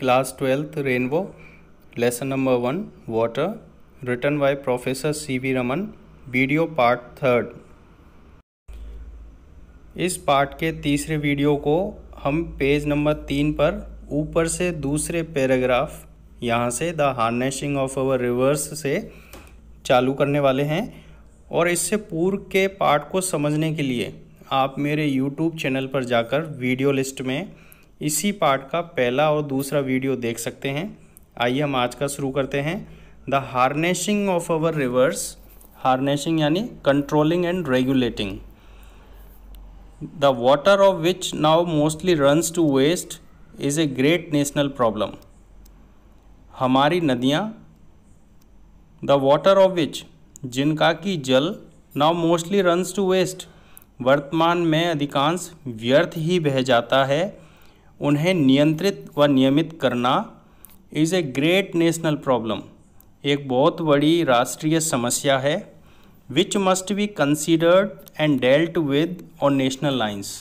Class 12th Rainbow Lesson number 1 Water written by Professor C.V. Raman Video Part 3rd। इस part के तीसरे video को हम page number 3 पर ऊपर से दूसरे पैराग्राफ यहाँ से the harnessing of our reverse से चालू करने वाले हैं। और इससे पूर्व के पार्ट को समझने के लिए आप मेरे YouTube चैनल पर जाकर वीडियो लिस्ट में इसी पार्ट का पहला और दूसरा वीडियो देख सकते हैं। आइए हम आज का शुरू करते हैं। The harnessing of our rivers, harnessing यानी controlling and regulating. The water of which now mostly runs to waste is a great national problem. हमारी नदियाँ, द वाटर ऑफ विच जिनका कि जल now mostly runs to waste वर्तमान में अधिकांश व्यर्थ ही बह जाता है, उन्हें नियंत्रित व नियमित करना is a great national problem, एक बहुत बड़ी राष्ट्रीय समस्या है। Which must be considered and dealt with on national lines.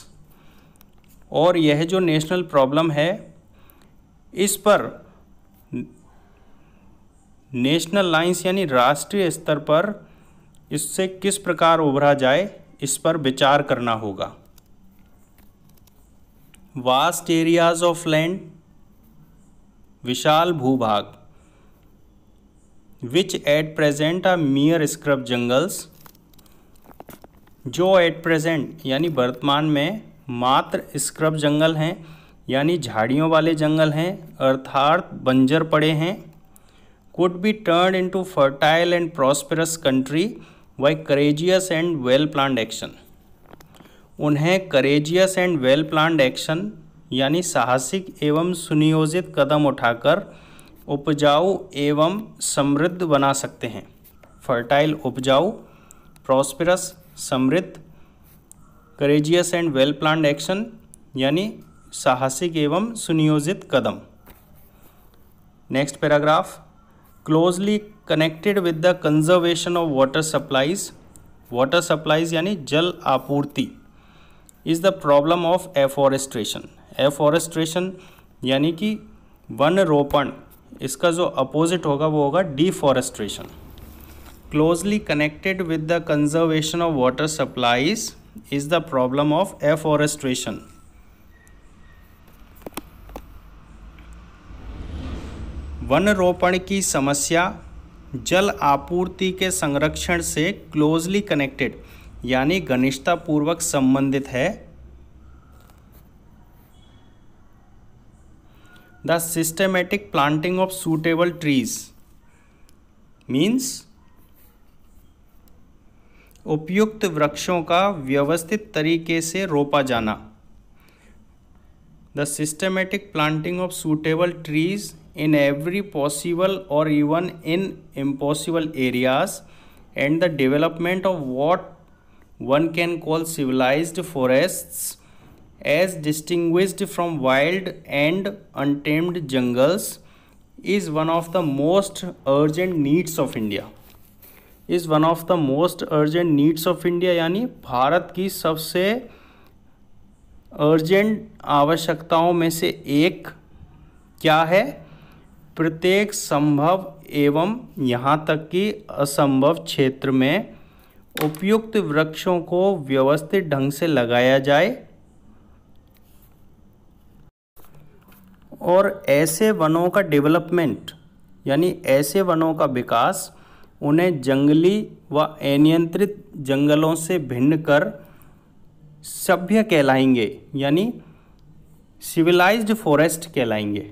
और यह जो नेशनल प्रॉब्लम है, इस पर नेशनल लाइंस यानी राष्ट्रीय स्तर पर इससे किस प्रकार उभरा जाए, इस पर विचार करना होगा। वास्ट एरियाज ऑफ लैंड, विशाल भूभाग, which at present are mere scrub jungles, जो एट प्रेजेंट यानी वर्तमान में मात्र स्क्रब जंगल हैं यानी झाड़ियों वाले जंगल हैं अर्थात बंजर पड़े हैं। Could be turn into fertile and prosperous country by courageous and well planned action. उन्हें courageous and well planned action यानी साहसिक एवं सुनियोजित कदम उठाकर उपजाऊ एवं समृद्ध बना सकते हैं। फर्टाइल उपजाऊ, प्रॉस्पेरस समृद्ध, courageous and well planned action यानी साहसिक एवं सुनियोजित कदम। Next paragraph, closely connected with the conservation of water supplies, water supplies यानी जल आपूर्ति, is the problem of afforestation. Afforestation यानी कि वन रोपण, इसका जो अपोजिट होगा वो होगा deforestation. Closely connected with the conservation of water supplies is the problem of afforestation. One रोपण की समस्या जल आपूर्ति के संरक्षण से क्लोजली कनेक्टेड यानी घनिष्ठतापूर्वक संबंधित है। The systematic planting of suitable trees means उपयुक्त वृक्षों का व्यवस्थित तरीके से रोपा जाना। The systematic planting of suitable trees in every possible or even in impossible areas and the development of what one can call civilized forests as distinguished from wild and untamed jungles is one of the most urgent needs of India। is one of the most urgent needs of India यानी भारत की सबसे urgent आवश्यकताओं में से एक क्या है? प्रत्येक संभव एवं यहाँ तक कि असंभव क्षेत्र में उपयुक्त वृक्षों को व्यवस्थित ढंग से लगाया जाए और ऐसे वनों का डेवलपमेंट यानी ऐसे वनों का विकास उन्हें जंगली व अनियंत्रित जंगलों से भिन्न कर सभ्य कहलाएंगे यानी सिविलाइज्ड फॉरेस्ट कहलाएंगे।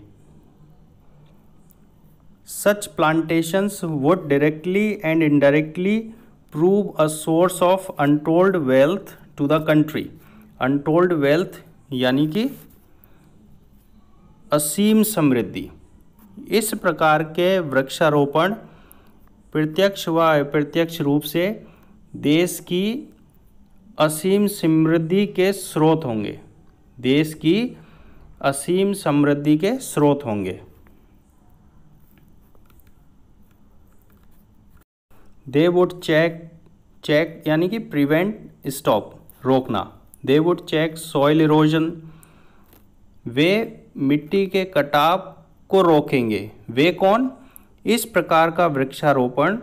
Such plantations would directly and indirectly prove a source of untold wealth to the country। untold wealth यानी कि असीम समृद्धि। इस प्रकार के वृक्षारोपण प्रत्यक्ष व अप्रत्यक्ष रूप से देश की असीम समृद्धि के स्रोत होंगे। देश की असीम समृद्धि के स्रोत होंगे। दे वुड चेक यानी कि प्रिवेंट, स्टॉप, रोकना। They would check soil erosion, वे मिट्टी के कटाव को रोकेंगे। वे कौन? इस प्रकार का वृक्षारोपण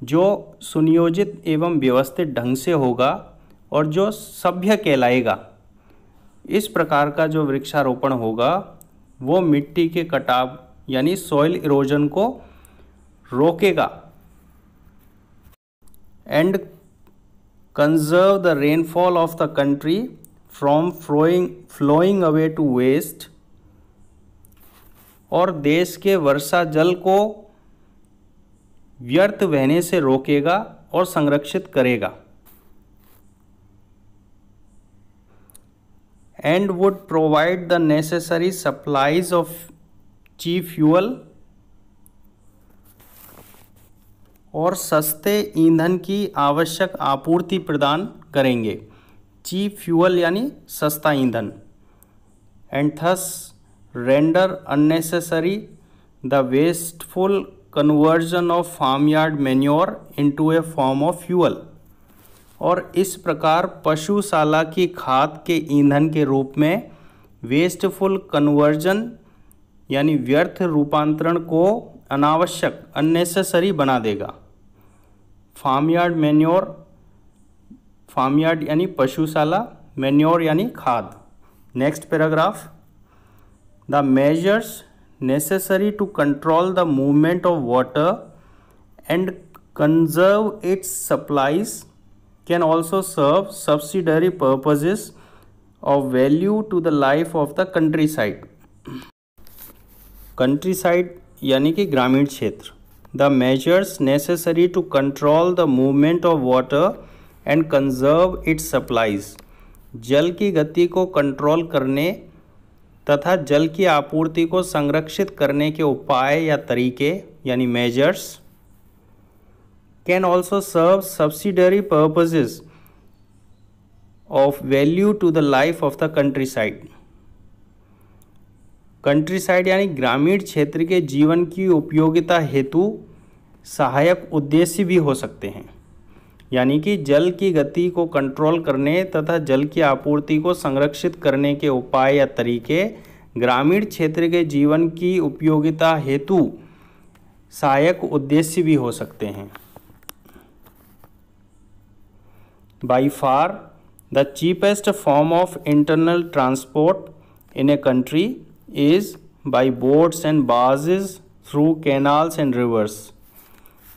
जो सुनियोजित एवं व्यवस्थित ढंग से होगा और जो सभ्य कहलाएगा। इस प्रकार का जो वृक्षारोपण होगा वो मिट्टी के कटाव यानी सॉइल इरोजन को रोकेगा and conserve the rainfall of the country from flowing away to waste, और देश के वर्षा जल को व्यर्थ बहने से रोकेगा और संरक्षित करेगा। And would provide the necessary supplies of cheap fuel, और सस्ते ईंधन की आवश्यक आपूर्ति प्रदान करेंगे। चीप फ्यूल यानी सस्ता ईंधन। And thus render unnecessary the wasteful conversion of farmyard manure into a form of fuel, और इस प्रकार पशुशाला की खाद के ईंधन के रूप में वेस्टफुल कन्वर्जन यानी व्यर्थ रूपांतरण को अनावश्यक अननेसेसरी बना देगा। फार्मयार्ड मैन्योर, फार्मयार्ड यानी पशुशाला, मैन्योर यानी खाद। Next paragraph, the measures necessary to control the movement of water and conserve its supplies can also serve subsidiary purposes of value to the life of the countryside. Countryside यानी कि ग्रामीण क्षेत्र। The measures necessary to control the movement of water and conserve its supplies, जल की गति को control करने तथा जल की आपूर्ति को संरक्षित करने के उपाय या तरीके यानी measures, can also serve subsidiary purposes of value to the life of the countryside. Countryside यानी ग्रामीण क्षेत्र के जीवन की उपयोगिता हेतु सहायक उद्देश्य भी हो सकते हैं, यानी कि जल की गति को कंट्रोल करने तथा जल की आपूर्ति को संरक्षित करने के उपाय या तरीके ग्रामीण क्षेत्र के जीवन की उपयोगिता हेतु सहायक उद्देश्य भी हो सकते हैं। By far the cheapest form of internal transport in a country is by boats and barges through canals and reverse.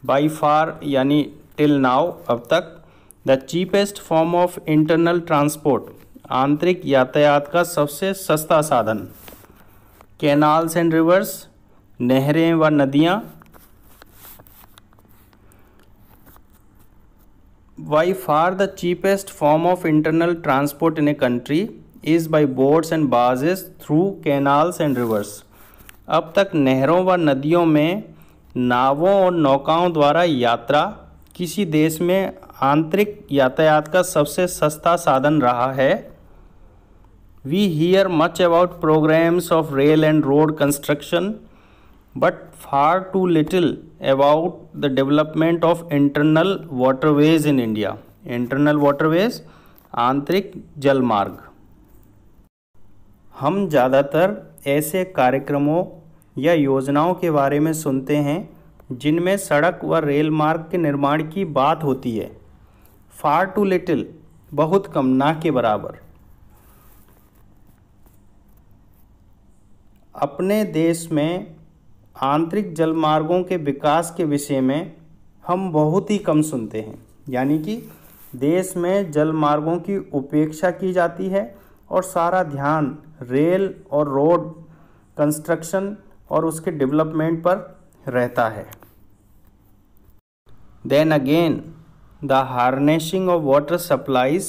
By फार यानी टिल नाउ, अब तक, the cheapest form of internal transport आंतरिक यातायात का सबसे सस्ता साधन। कैनाल्स एंड रिवर्स नहरें व नदियाँ। By far the cheapest form of internal transport in a country is by boats and barges through canals and reverse. अब तक नहरों व नदियों में नावों और नौकाओं द्वारा यात्रा किसी देश में आंतरिक यातायात का सबसे सस्ता साधन रहा है। We hear much about programmes of rail and road construction but far too little about the development of internal waterways in India. Internal waterways आंतरिक जल मार्ग। हम ज़्यादातर ऐसे कार्यक्रमों या योजनाओं के बारे में सुनते हैं जिनमें सड़क व रेल मार्ग के निर्माण की बात होती है। फार टू लिटिल बहुत कम, ना के बराबर। अपने देश में आंतरिक जल मार्गों के विकास के विषय में हम बहुत ही कम सुनते हैं, यानी कि देश में जल मार्गों की उपेक्षा की जाती है और सारा ध्यान रेल और रोड कंस्ट्रक्शन और उसके डेवलपमेंट पर रहता है। Then again, the harnessing of water supplies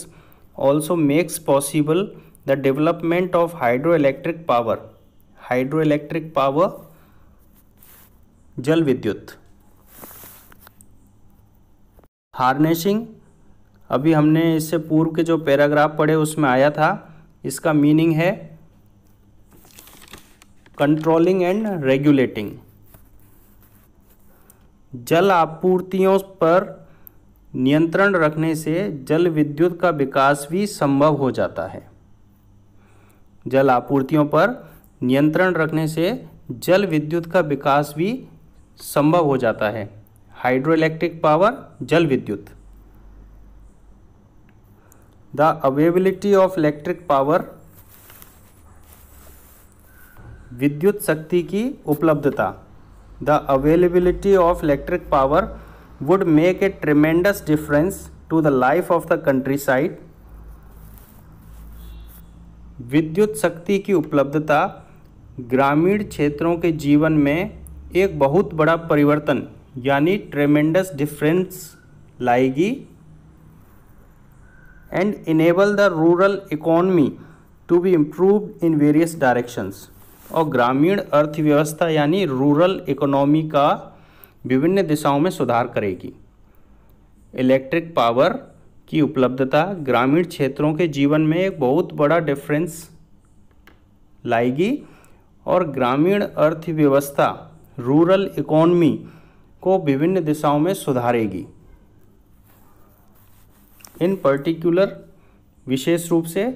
also makes possible the development of hydroelectric power. Hydroelectric power, जल विद्युत। हार्नेसिंग अभी हमने इससे पूर्व के जो पैराग्राफ पढ़े उसमें आया था। इसका मीनिंग है कंट्रोलिंग एंड रेगुलेटिंग। जल आपूर्तियों पर नियंत्रण रखने से जल विद्युत का विकास भी संभव हो जाता है। जल आपूर्तियों पर नियंत्रण रखने से जल विद्युत का विकास भी संभव हो जाता है। हाइड्रो इलेक्ट्रिक पावर, जल विद्युत। The availability of electric power, विद्युत शक्ति की उपलब्धता। The availability of electric power would make a tremendous difference to the life of the countryside। विद्युत शक्ति की उपलब्धता ग्रामीण क्षेत्रों के जीवन में एक बहुत बड़ा परिवर्तन यानी ट्रेमेंडस डिफरेंस लाएगी। And enable the rural economy to be improved in various directions. और ग्रामीण अर्थव्यवस्था यानी रूरल इकोनॉमी का विभिन्न दिशाओं में सुधार करेगी। इलेक्ट्रिक पावर की उपलब्धता ग्रामीण क्षेत्रों के जीवन में एक बहुत बड़ा डिफरेंस लाएगी और ग्रामीण अर्थव्यवस्था रूरल इकोनॉमी को विभिन्न दिशाओं में सुधारेगी। इन पर्टिकुलर, विशेष रूप से,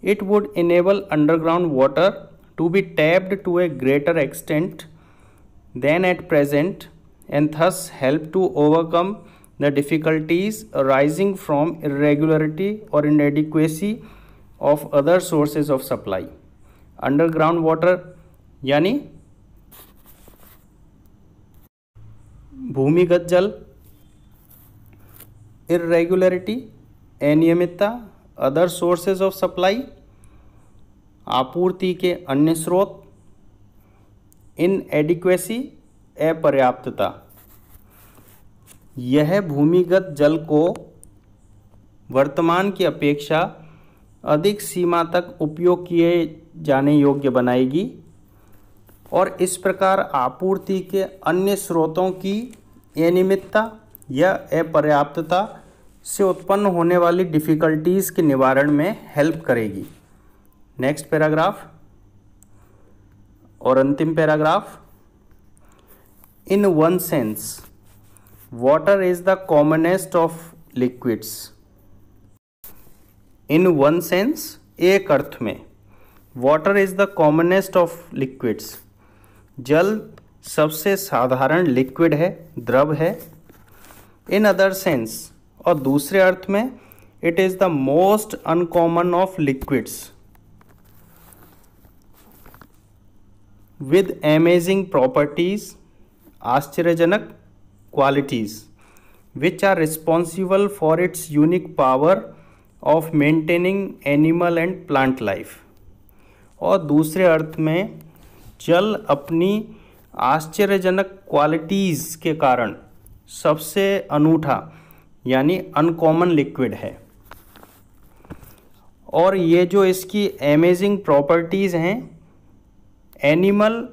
it would enable underground water to be tapped to a greater extent than at present and thus help to overcome the difficulties arising from irregularity or inadequacy of other sources of supply। Underground water यानी भूमिगत जल, irregularity अनियमितता, other sources of supply आपूर्ति के अन्य स्रोत, inadequacy अपर्याप्तता। यह भूमिगत जल को वर्तमान की अपेक्षा अधिक सीमा तक उपयोग किए जाने योग्य बनाएगी और इस प्रकार आपूर्ति के अन्य स्रोतों की अनियमितता या अपर्याप्तता से उत्पन्न होने वाली डिफ़िकल्टीज़ के निवारण में हेल्प करेगी। नेक्स्ट पैराग्राफ और अंतिम paragraph. In one sense, water is the commonest of liquids। In one sense, एक अर्थ में, water is the commonest of liquids। जल सबसे साधारण लिक्विड है, द्रव है। In other sense, और दूसरे अर्थ में, it is the most uncommon of liquids with amazing properties, आश्चर्यजनक qualities, which are responsible for its unique power of maintaining animal and plant life. और दूसरे अर्थ में जल अपनी आश्चर्यजनक क्वालिटीज़ के कारण सबसे अनूठा यानी अनकॉमन लिक्विड है। और ये जो इसकी अमेजिंग प्रॉपर्टीज़ हैं एनिमल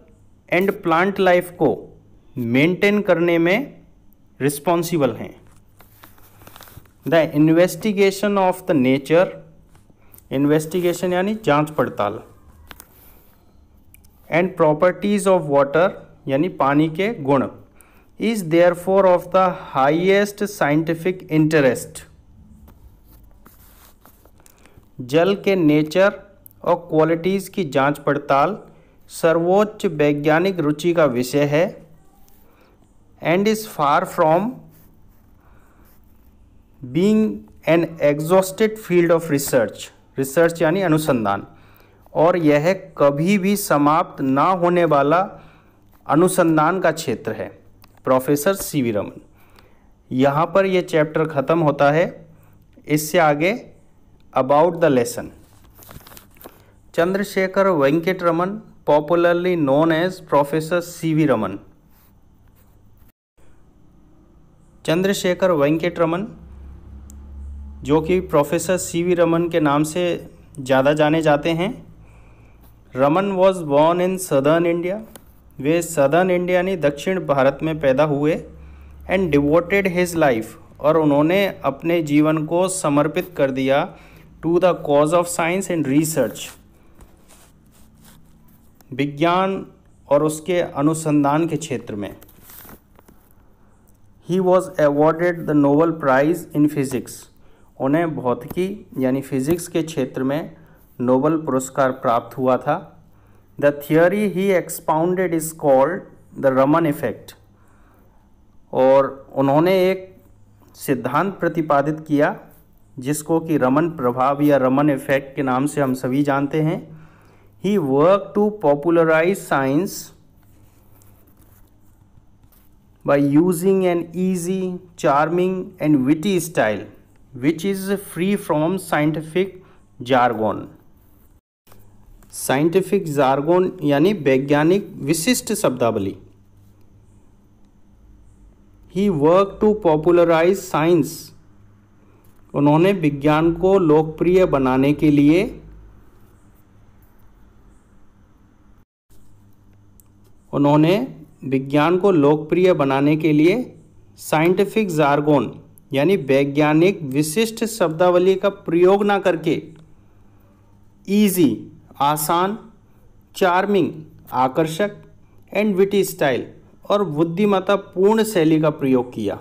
एंड प्लांट लाइफ को मेंटेन करने में रिस्पॉन्सिबल हैं। The investigation of the nature, investigation यानी जांच पड़ताल, एंड प्रॉपर्टीज ऑफ वाटर यानी पानी के गुण, is therefore of the highest scientific interest. जल के नेचर और क्वालिटीज की जांच पड़ताल सर्वोच्च वैज्ञानिक रुचि का विषय है। And is far from being an exhausted field of research, research यानी अनुसंधान, और यह कभी भी समाप्त ना होने वाला अनुसंधान का क्षेत्र है। Professor CV Raman. यहाँ पर यह चैप्टर ख़त्म होता है। इससे आगे about the lesson. Chandrashekhar Venkata Raman, popularly known as professor CV Raman. Chandrashekhar Venkata Raman, जो कि प्रोफेसर सीवी रमन के नाम से ज़्यादा जाने जाते हैं। Raman was born in southern India, way southern India यानी दक्षिण भारत में पैदा हुए। एंड डिवोटेड हिज लाइफ, और उन्होंने अपने जीवन को समर्पित कर दिया to the cause of science and research, विज्ञान और उसके अनुसंधान के क्षेत्र में। He was awarded the Nobel prize in physics, उन्हें भौतिकी यानी फिज़िक्स के क्षेत्र में नोबेल पुरस्कार प्राप्त हुआ था। The theory he expounded is called the Raman effect. और उन्होंने एक सिद्धांत प्रतिपादित किया जिसको कि रमन प्रभाव या रमन इफेक्ट के नाम से हम सभी जानते हैं। He work to popularise science by using an easy, charming and witty style which is free from scientific jargon। Scientific jargon यानी वैज्ञानिक विशिष्ट शब्दावली। He work to popularise science, उन्होंने विज्ञान को लोकप्रिय बनाने के लिए साइंटिफिक जार्गोन यानी वैज्ञानिक विशिष्ट शब्दावली का प्रयोग ना करके इजी आसान, चार्मिंग आकर्षक एंड विटी स्टाइल और बुद्धिमत्ता पूर्ण शैली का प्रयोग किया।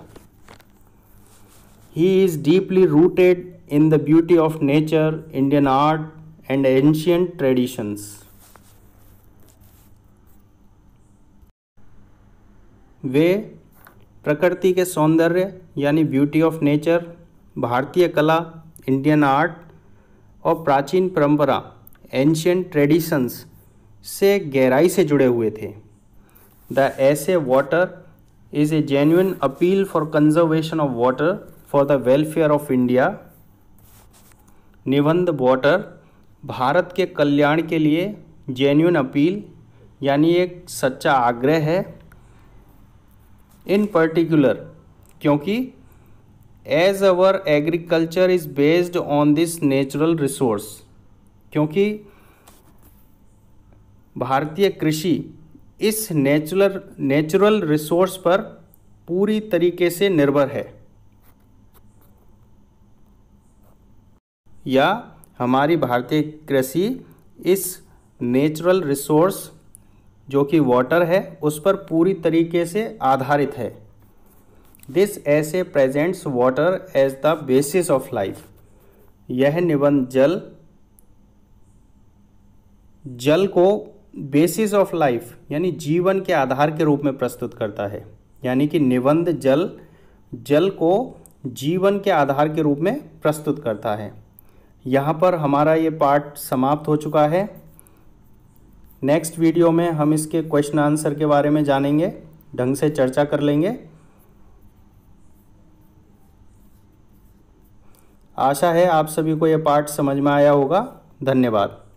He is deeply rooted in the beauty of nature, Indian art and ancient traditions. वे प्रकृति के सौंदर्य यानी ब्यूटी ऑफ नेचर, भारतीय कला, इंडियन आर्ट और प्राचीन परंपरा एंशियंट ट्रेडिशंस से गहराई से जुड़े हुए थे। The essay water is a genuine appeal for conservation of water for the welfare of India. निबंध वाटर भारत के कल्याण के लिए जेन्युइन अपील यानी एक सच्चा आग्रह है। इन पर्टिकुलर क्योंकि as our agriculture is based on this natural resource, क्योंकि भारतीय कृषि इस नेचुरल रिसोर्स पर पूरी तरीके से निर्भर है, या हमारी भारतीय कृषि इस नेचुरल रिसोर्स जो कि वाटर है उस पर पूरी तरीके से आधारित है। This essay presents water as the basis of life. यह निबंध जल को बेसिस ऑफ लाइफ यानी जीवन के आधार के रूप में प्रस्तुत करता है। यानी कि निबंध जल को जीवन के आधार के रूप में प्रस्तुत करता है। यहाँ पर हमारा ये पार्ट समाप्त हो चुका है। नेक्स्ट वीडियो में हम इसके क्वेश्चन आंसर के बारे में जानेंगे, ढंग से चर्चा कर लेंगे। आशा है आप सभी को ये पार्ट समझ में आया होगा। धन्यवाद।